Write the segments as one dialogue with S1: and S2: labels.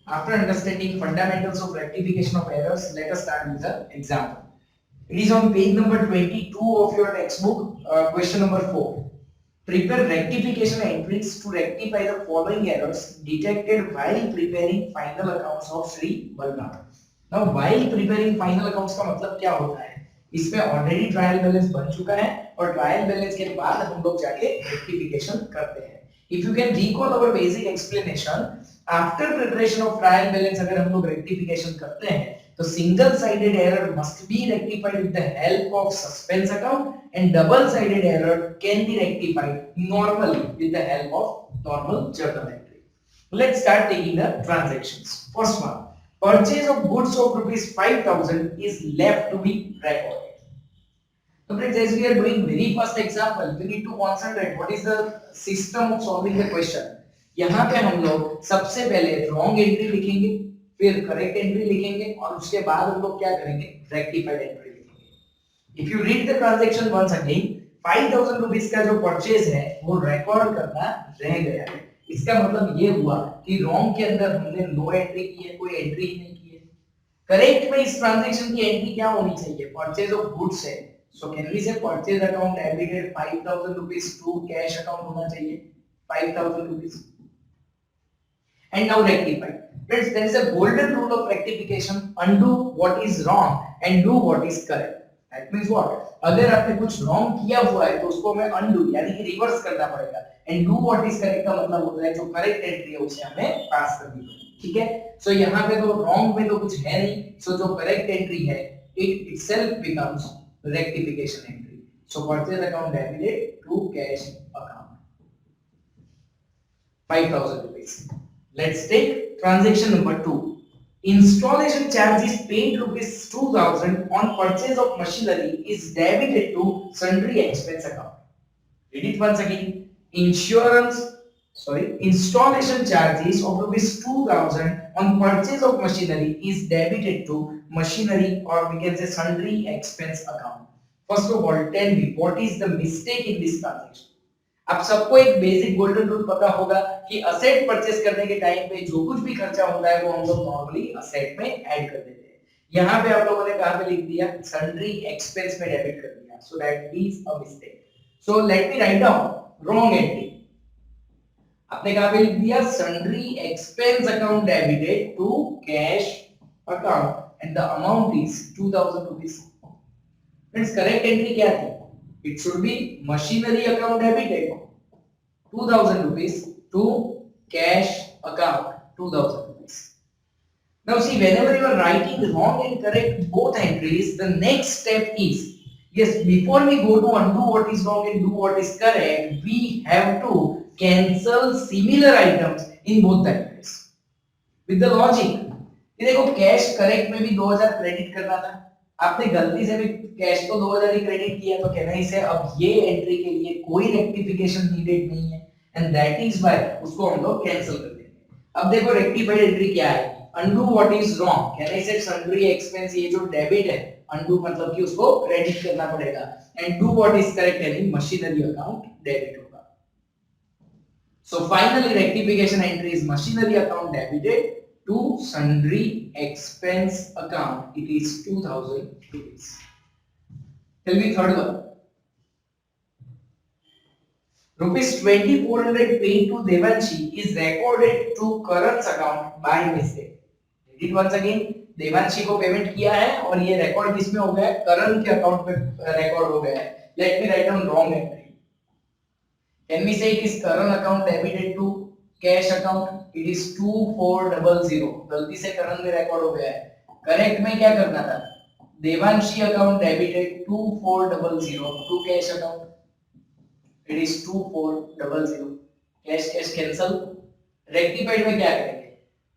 S1: After understanding fundamentals of rectification of errors, let us start with the example. It is on page number 22 of your textbook, question number 4. Prepare rectification entries to rectify the following errors detected while preparing final accounts of Sri Balram. Now, while preparing final accounts का मतलब क्या होता है? इसमें already trial balance बन चुका है और ट्रायल बैलेंस के बाद हम लोग जाके रेक्टिफिकेशन करते हैं. If you can recall our basic explanation, after preparation of trial balance अगर हम लोग rectification करते हैं तो single sided error must be rectified with the help of suspense account and double sided error can be rectified normally with the help of normal journal entry. Let's start taking the transactions. First one, purchase of goods of rupees 5,000 is left to be recorded. So friends, as we are doing very first example, we need to concentrate what is the system of solving the question. यहाँ पे हम लोग सबसे पहले wrong entry लिखेंगे, फिर correct entry लिखेंगे और उसके बाद हम लोग क्या करेंगे, rectified entry लिखेंगे. If you read the transaction once again, 5,000 rupees का जो purchase है वो record करना रह गया है. इसका मतलब ये हुआ कि wrong के अंदर हमने no entry की है, कोई entry ही नहीं की है. Correct में इस transaction की entry क्या होनी चाहिए, purchase of goods है. So can we say purchase account debited 5,000 rupees to cash account होना चाहिए 5,000 rupees. And now rectify. Friends, there is a golden rule of rectification: undo what is wrong and do what is correct. That means what? अगर आपने कुछ wrong किया हुआ है तो उसको हमें undo यानी कि reverse करना पड़ेगा. And do what is correct का मतलब होता है जो correct entry है उसे हमें pass करनी पड़ेगी. ठीक है? So यहाँ पे तो wrong में तो कुछ है नहीं. So जो correct entry है, it itself becomes rectification entry. So purchase account debited to cash account 5,000 rupees. Let's take transaction number 2. Installation charge is paid rupees 2,000 on purchase of machinery is debited to sundry expense account. Read it once again. Installation charges of rupees 2,000 on purchase of machinery is debited to machinery or we can say sundry expense account. First of all, tell me what is the mistake in this transaction? आप सबको एक basic golden rule पता होगा कि asset purchase करने के time पे जो कुछ भी खर्चा होता है वो हम लोग नॉर्मली असेट में ऐड कर देते हैं. यहाँ पे आप लोगों ने कहाँ पे लिख दिया, सन्ड्री एक्सपेंस में डेबिट कर दिया. So that is a mistake. So let me write down wrong entry. आपने कहाँ पे लिख दिया, sundry expense account debited to cash account and the amount is 2,000 rupees. Friends, correct entry क्या थी? It should be machinery account debited 2,000 rupees to cash account 2,000 rupees. Now see, whenever you are writing wrong and correct both entries, the next step is, yes, before we go to undo what is wrong and do what is correct, we have to cancel similar items in both the entries with the logic. ये देखो, cash correct में भी 2,000 credit करना था, आपने गलती से भी कैश तो 2,000 ही क्रेडिट किया, तो कहना इसे अब ये एंट्री के लिए कोई रेक्टिफिकेशन नीडेड नहीं है एंड दैट इज व्हाई उसको हम लोग कैंसिल कर देंगे. अब देखो रेक्टिफाइड एंट्री क्या है, अनडू व्हाट इज रॉन्ग. कहना इसे सन्ड्री एक्सपेंस, ये जो डेबिट है, अनडू मतलब कि उसको क्रेडिट करना पड़ेगा and do what is correct यानी मशीनरी अकाउंट डेबिट होगा. So finally rectification entry is machinery account debited to sundry expense account. It is 2,000 rupees. Tell me third one. Rupees 2,400 paid to Devanshi is recorded to Karan's account by mistake. Read it once again. Devanshi को payment किया है और ये record किसमें हो गया है, करण के अकाउंट पे रिकॉर्ड हो गया है. Let me write down wrong entry. Can we say it is Karan account debited to cash account. It is 2,400. गलती से करण में रिकॉर्ड हो गया है. करेक्ट में क्या करना था, Devanshi account debited 2,400 to cash account. It is 2,400. Cash cash cancel. Rectified में क्या करेंगे,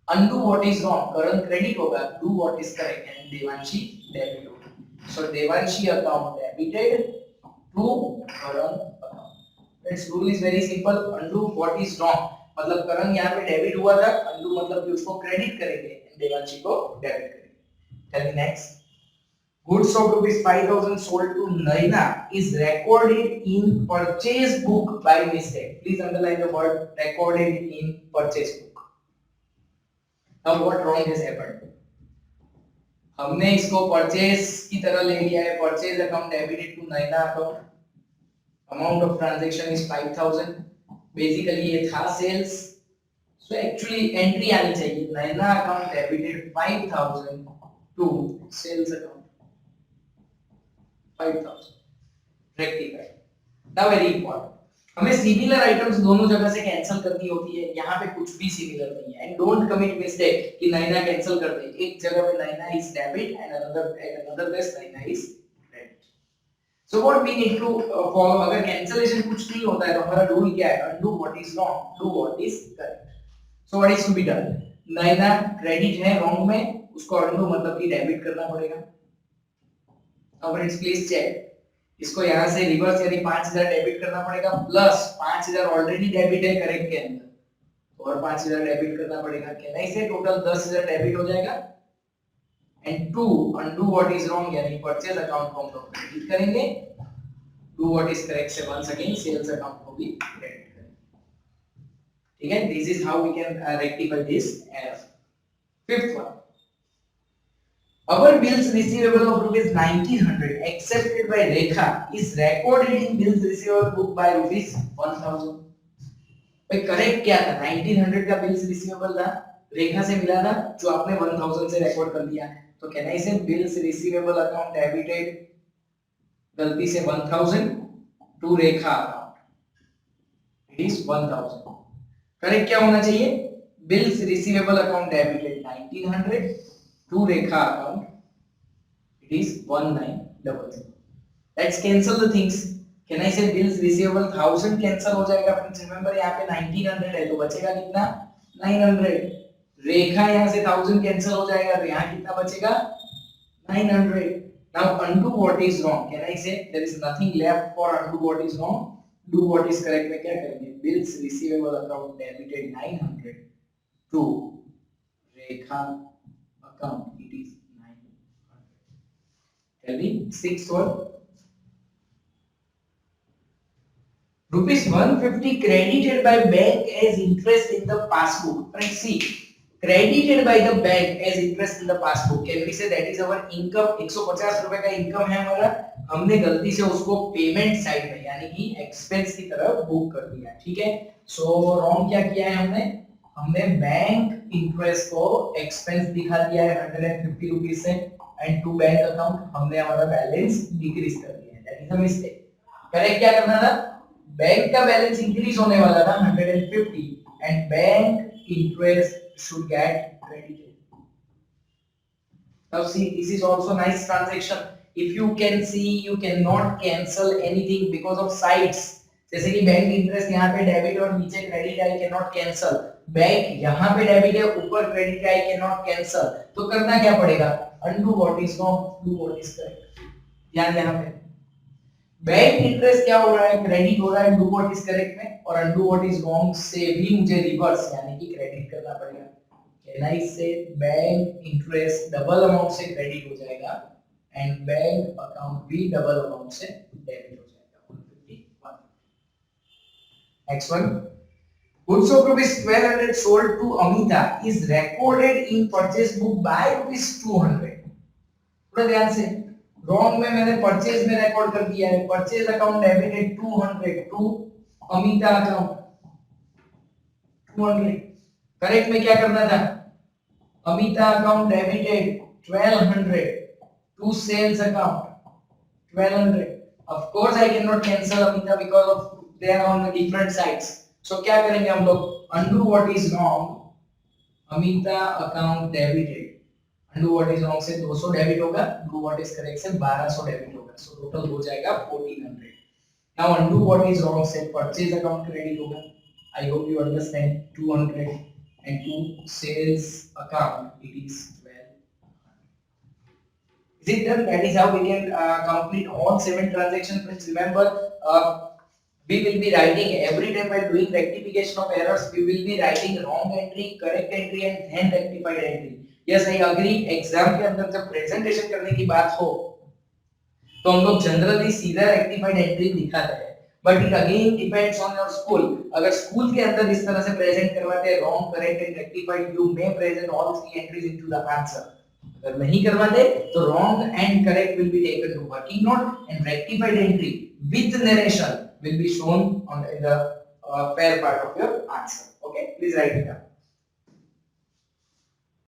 S1: undo what is wrong, Karan credit होगा, do what is correct and Devanshi debit होगा. So Devanshi account debited to Karan account. Its rule is very simple. Undo what is wrong मतलब करण यहाँ पे debit हुआ था, undo मतलब कि उसको क्रेडिट करेंगे देवांशी को डेबिट करेंगे. Tell me next. Goods of rupees 5,000 sold to Naina is recorded in purchase book by mistake. Please underline the word recorded in purchase book. Now what wrong has happened? हमने इसको purchase की तरह ले लिया है, purchase account debited to Naina account, amount of transaction is 5000, basically ये था sales, so actually entry आनी चाहिए Naina account debited 5000 to sales account 5000, rectified. Now very important, हमें सिमिलर आइटम्स दोनों जगह से कैंसिल करनी होती है, यहाँ पे कुछ भी सिमिलर नहीं है, एंड डोंट कमिट मिस्टेक कि नैना कैंसिल कर दे, एक जगह पे Naina is debit and another place Naina is credit. So what we need to follow, अगर कैंसिलेशन कुछ नहीं होता है तो हमारा रूल क्या है, undo what is wrong, do what is correct. So what is to be done, Naina credit है रॉन्ग में, उसको अनडू मतलब कि डेबिट करना पड़ेगा। अब फ्रेंड्स प्लीज चेक, इसको यहां से रिवर्स यानी 5000 डेबिट करना पड़ेगा, प्लस 5000 ऑलरेडी डेबिट है करेक्ट के अंदर, और 5000 डेबिट करना पड़ेगा, क्या नहीं से टोटल 10000 डेबिट हो जाएगा। And to undo what is wrong यानी परचेज अकाउंट को हम लोग क्रेडिट करेंगे, डू व्हाट इज करेक्ट से वंस अगेन सेल्स अकाउंट को भी क्रेडिट करेंगे। ठीक है, this is how we can rectify this error. Fifth one, our bills receivable of rupees 1900 accepted by Rekha is recorded in bills receivable book by rupees 1000। भाई correct क्या था, 1900 का bills receivable था, रेखा से मिला था, जो आपने 1000 से रिकॉर्ड कर दिया, तो कहना इसे बिल्स रिसीवेबल अकाउंट डेबिटेड गलती से 1000 to Rekha account, it is 1000। Correct क्या होना चाहिए, bills receivable account debited 1900 to Rekha account, it is 1900। Let's cancel the things, can I say bills receivable 1000 cancel हो जाएगा, फ्रेंड्स रिमेंबर यहाँ पे 1900 है तो बचेगा कितना 900, रेखा यहाँ से 1000 कैंसिल हो जाएगा तो यहाँ कितना बचेगा 900। now undo what is wrong, can I say there is nothing left for undo what is wrong, do what is correct में क्या करेंगे, bills receivable account debited 900 to Rekha account, it is 900। Tell me sixth one, rupees 150 credited by bank as interest in the passbook। Friends see, credited by the bank as interest in the passbook, can we say that is our income, 150 रुपए का income है हमारा, हमने गलती से उसको payment side में यानी कि एक्सपेंस की तरफ बुक कर दिया। ठीक है, सो रॉन्ग क्या किया है हमने बैंक इंटरेस्ट को एक्सपेंस दिखा दिया है 150 रुपीस से, एंड टू बैंक अकाउंट हमने हमारा बैलेंस डिक्रीज कर दिया है, that is a mistake. Correct क्या करना था, बैंक का बैलेंस इंक्रीज होने वाला था 150 and bank interest should get credited. Now see, this is also nice transaction, if you can see you cannot cancel anything because of sides, जैसे कि bank interest यहाँ पे डेबिट और नीचे credit I can not cancel, bank यहाँ पे debit है ऊपर credit I can not cancel, तो करना क्या पड़ेगा, undo what is wrong, do what is correct. यहाँ पे बैंक इंटरेस्ट क्या हो रहा है, क्रेडिट हो रहा है डू व्हाट इज करेक्ट में, और अनडू व्हाट इज रॉन्ग से भी मुझे रिवर्स यानी कि क्रेडिट करना पड़ेगा। कैन आई से बैंक इंटरेस्ट डबल अमाउंट से क्रेडिट हो जाएगा एंड बैंक अकाउंट भी डबल अमाउंट से डेबिट हो जाएगा। Next one, goods of rupees 1200 sold to Amita is recorded in purchase book by rupees 200। थोड़ा ध्यान से, रॉन्ग में मैंने परचेज में रिकॉर्ड कर दिया है, purchase account debited 200 to Amita account 200। Correct में क्या करना था, Amita account debited 1200 to sales account 1200। Of course I can not cancel Amita because of they are on the different sides, so क्या करेंगे हम लोग, undo what is wrong, Amita account debited, undo what is wrong से 200 debit होगा, do what is correct से 1200 debit होगा, so total हो जाएगा 1400। now undo what is wrong से परचेज अकाउंट क्रेडिट होगा, I hope you understand, 200 and to sales account it is 1200। is it done? That is how we can complete all 7 transactions. Friends remember, we will be writing every time while doing rectification of errors, we will be writing wrong entry, correct entry and then rectified entry। yes I agree, exam के अंदर जब presentation करने की बात हो तो हम लोग जनरली सीधा रेक्टिफाइड एंट्री दिखाते हैं, but it again depends on your school. अगर स्कूल के अंदर इस तरह से प्रेजेंट करवाते हैं wrong, correct and rectified, you may present all three entries into the answer. अगर नहीं करवाते तो wrong and correct will be taken to working note and rectified entry with narration will be shown on in the fair part of your answer. Okay, please write it down.